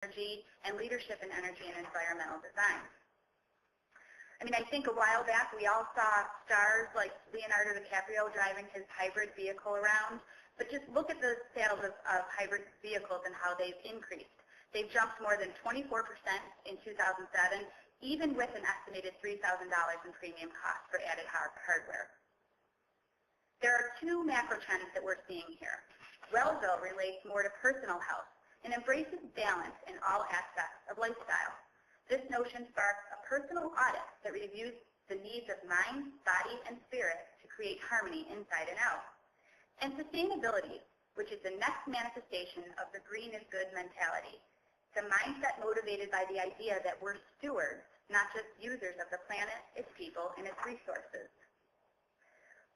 energy and leadership in energy and environmental design. I mean, I think a while back we all saw stars like Leonardo DiCaprio driving his hybrid vehicle around, but just look at the sales of hybrid vehicles and how they've increased. They've jumped more than 24% in 2007, even with an estimated $3,000 in premium costs for added hardware. There are two macro trends that we're seeing here. Wellsville relates more to personal health and embraces balance in all aspects of lifestyle. This notion sparks a personal audit that reviews the needs of mind, body, and spirit to create harmony inside and out. And sustainability, which is the next manifestation of the green is good mentality. It's a mindset motivated by the idea that we're stewards, not just users of the planet, its people, and its resources.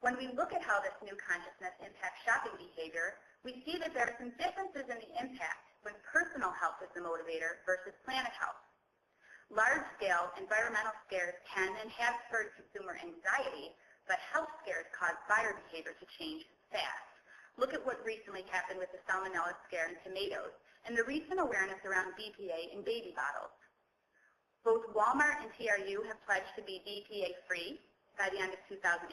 When we look at how this new consciousness impacts shopping behavior, we see that there are some differences in the impact when personal health is the motivator versus planet health. Large-scale environmental scares can and have spurred consumer anxiety, but health scares cause buyer behavior to change fast. Look at what recently happened with the salmonella scare in tomatoes and the recent awareness around BPA in baby bottles. Both Walmart and TRU have pledged to be BPA-free by the end of 2008,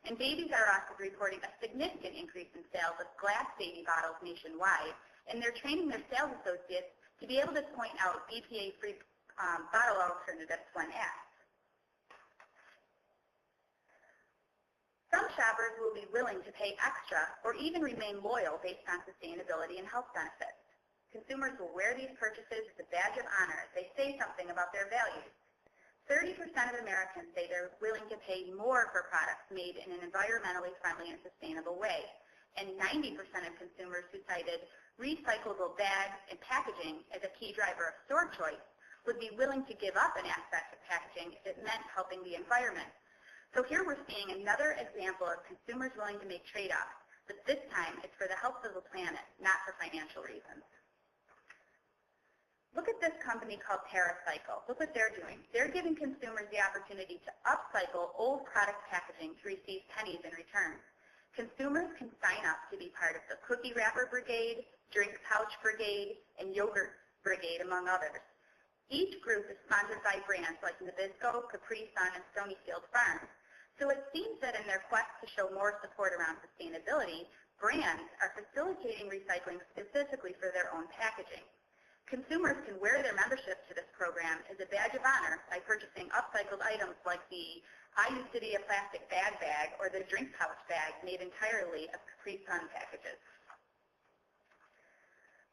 and Babies R Us is reporting a significant increase in sales of glass baby bottles nationwide, and they're training their sales associates to be able to point out BPA-free bottle alternatives when asked. Some shoppers will be willing to pay extra or even remain loyal based on sustainability and health benefits. Consumers will wear these purchases as a badge of honor as they say something about their values. 30% of Americans say they're willing to pay more for products made in an environmentally friendly and sustainable way. And 90% of consumers who cited recyclable bags and packaging as a key driver of store choice would be willing to give up an aspect of packaging if it meant helping the environment. So here we're seeing another example of consumers willing to make trade-offs, but this time it's for the health of the planet, not for financial reasons. Look at this company called TerraCycle. Look what they're doing. They're giving consumers the opportunity to upcycle old product packaging to receive pennies in return. Consumers can sign up to be part of the cookie wrapper brigade, drink pouch brigade, and yogurt brigade, among others. Each group is sponsored by brands like Nabisco, Capri Sun, and Stonyfield Farms. So it seems that in their quest to show more support around sustainability, brands are facilitating recycling specifically for their own packaging. Consumers can wear their membership to this program as a badge of honor by purchasing upcycled items like the I Used to Be a Plastic Bag or the drink pouch bag made entirely of Capri Sun packages.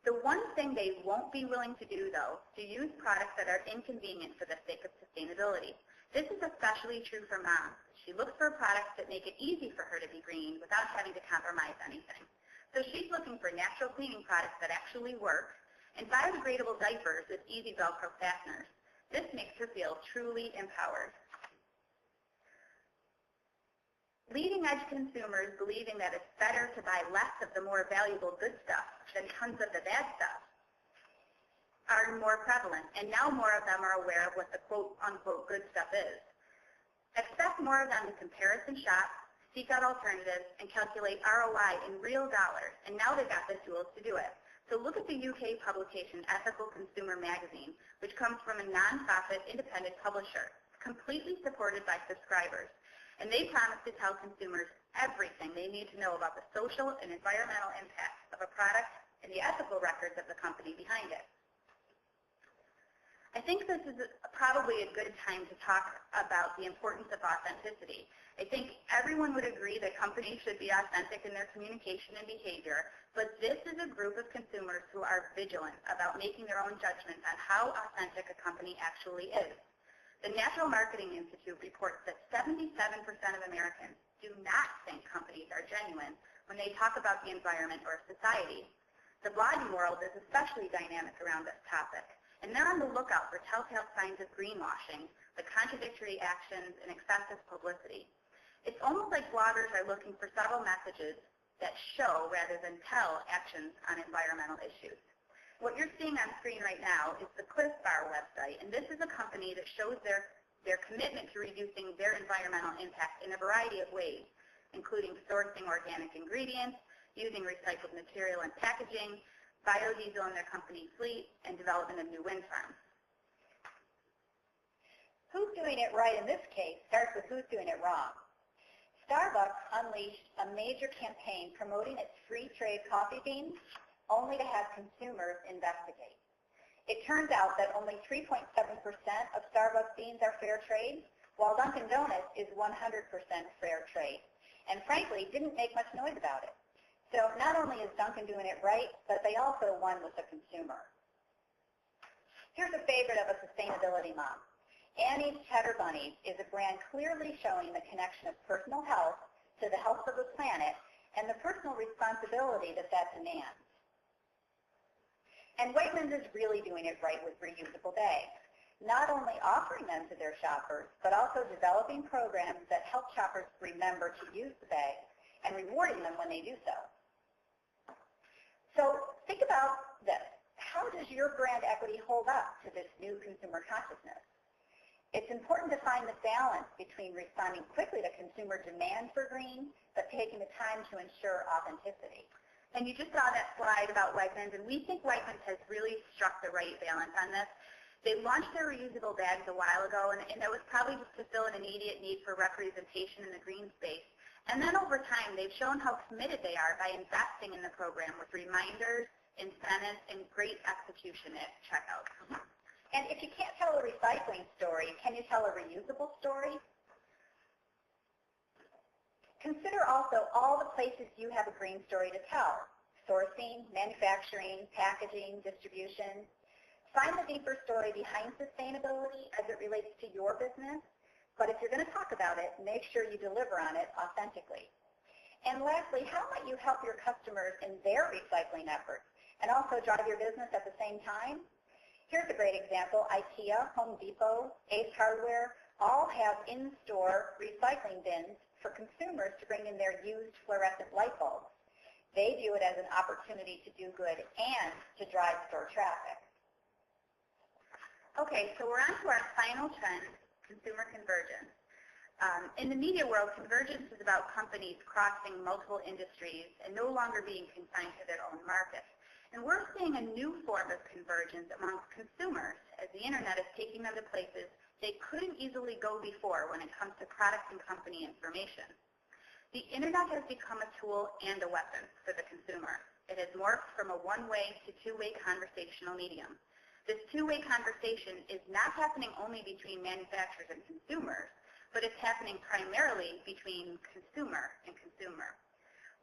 The one thing they won't be willing to do, though, is to use products that are inconvenient for the sake of sustainability. This is especially true for moms. She looks for products that make it easy for her to be green without having to compromise anything. So she's looking for natural cleaning products that actually work and biodegradable diapers with easy Velcro fasteners. This makes her feel truly empowered. Leading-edge consumers believing that it's better to buy less of the more valuable good stuff than tons of the bad stuff are more prevalent, and now more of them are aware of what the quote-unquote good stuff is. Expect more of them to comparison shop, seek out alternatives, and calculate ROI in real dollars, and now they've got the tools to do it. So look at the UK publication Ethical Consumer Magazine, which comes from a nonprofit independent publisher, completely supported by subscribers. And they promise to tell consumers everything they need to know about the social and environmental impacts of a product and the ethical records of the company behind it. I think this is probably a good time to talk about the importance of authenticity. I think everyone would agree that companies should be authentic in their communication and behavior, but this is a group of consumers who are vigilant about making their own judgments on how authentic a company actually is. The Natural Marketing Institute reports that 77% of Americans do not think companies are genuine when they talk about the environment or society. The blogging world is especially dynamic around this topic, and they're on the lookout for telltale signs of greenwashing, the contradictory actions, and excessive publicity. It's almost like bloggers are looking for subtle messages that show rather than tell actions on environmental issues. What you're seeing on screen right now is the Cliff Bar website, and this is a company that shows their commitment to reducing their environmental impact in a variety of ways, including sourcing organic ingredients, using recycled material and packaging, biodiesel in their company fleet, and development of new wind farms. Who's doing it right in this case starts with who's doing it wrong. Starbucks unleashed a major campaign promoting its free trade coffee beans, only to have consumers investigate. It turns out that only 3.7% of Starbucks beans are fair trade, while Dunkin' Donuts is 100% fair trade, and frankly didn't make much noise about it. So not only is Dunkin' doing it right, but they also won with the consumer. Here's a favorite of a sustainability mom. Annie's Cheddar Bunnies is a brand clearly showing the connection of personal health to the health of the planet and the personal responsibility that that demands. And Wegmans is really doing it right with reusable bags, not only offering them to their shoppers, but also developing programs that help shoppers remember to use the bag and rewarding them when they do so. So think about this. How does your brand equity hold up to this new consumer consciousness? It's important to find the balance between responding quickly to consumer demand for green, but taking the time to ensure authenticity. And you just saw that slide about Wegmans, and we think Wegmans has really struck the right balance on this. They launched their reusable bags a while ago, and that was probably just to fill an immediate need for representation in the green space. And then over time, they've shown how committed they are by investing in the program with reminders, incentives, and great execution at checkout. And if you can't tell a recycling story, can you tell a reusable story? Consider also all the places you have a green story to tell: sourcing, manufacturing, packaging, distribution. Find the deeper story behind sustainability as it relates to your business, but if you're going to talk about it, make sure you deliver on it authentically. And lastly, how might you help your customers in their recycling efforts and also drive your business at the same time? Here's a great example. IKEA, Home Depot, Ace Hardware all have in-store recycling bins for consumers to bring in their used fluorescent light bulbs. They view it as an opportunity to do good and to drive store traffic. Okay, so we're on to our final trend, consumer convergence. In the media world, convergence is about companies crossing multiple industries and no longer being consigned to their own market. And we're seeing a new form of convergence amongst consumers as the internet is taking them to places they couldn't easily go before when it comes to product and company information. The internet has become a tool and a weapon for the consumer. It has morphed from a one-way to two-way conversational medium. This two-way conversation is not happening only between manufacturers and consumers, but it's happening primarily between consumer and consumer.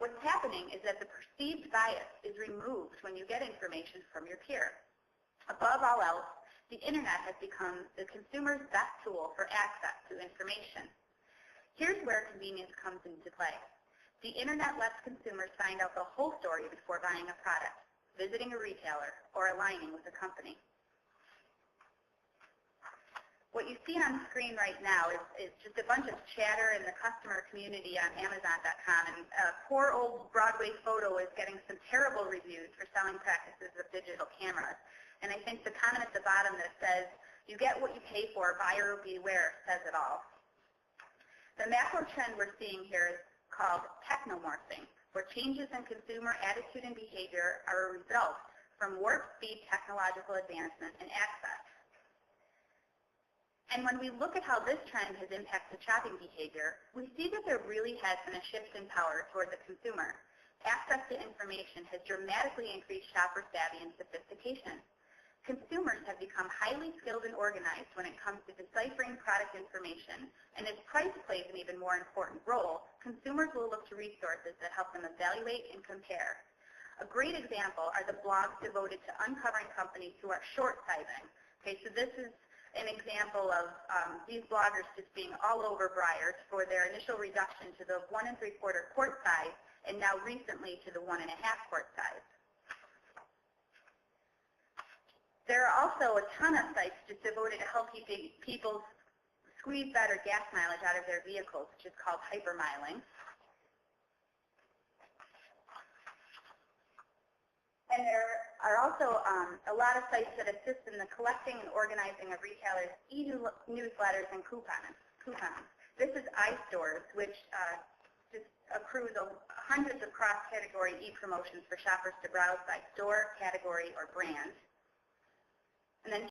What's happening is that the perceived bias is removed when you get information from your peer. Above all else, the internet has become the consumer's best tool for access to information. Here's where convenience comes into play. The internet lets consumers find out the whole story before buying a product, visiting a retailer, or aligning with a company. What you see on screen right now is just a bunch of chatter in the customer community on Amazon.com, and a poor old Broadway photo is getting some terrible reviews for selling practices of digital cameras. And I think the comment at the bottom that says, "You get what you pay for, buyer beware," says it all. The macro trend we're seeing here is called technomorphing, where changes in consumer attitude and behavior are a result from warp speed technological advancement and access. And when we look at how this trend has impacted shopping behavior, we see that there really has been a shift in power toward the consumer. Access to information has dramatically increased shopper savvy and sophistication. Consumers have become highly skilled and organized when it comes to deciphering product information, and as price plays an even more important role, consumers will look to resources that help them evaluate and compare. A great example are the blogs devoted to uncovering companies who are short-sizing. Okay, so this is an example of these bloggers just being all over Breyers for their initial reduction to the 1 3/4 quart size, and now recently to the 1 1/2 quart size. There are also a ton of sites just devoted to helping people squeeze better gas mileage out of their vehicles, which is called hypermiling. And there are also a lot of sites that assist in the collecting and organizing of retailers' e-newsletters and coupons. This is iStores, which just accrues hundreds of cross-category e-promotions for shoppers to browse by store, category, or brand.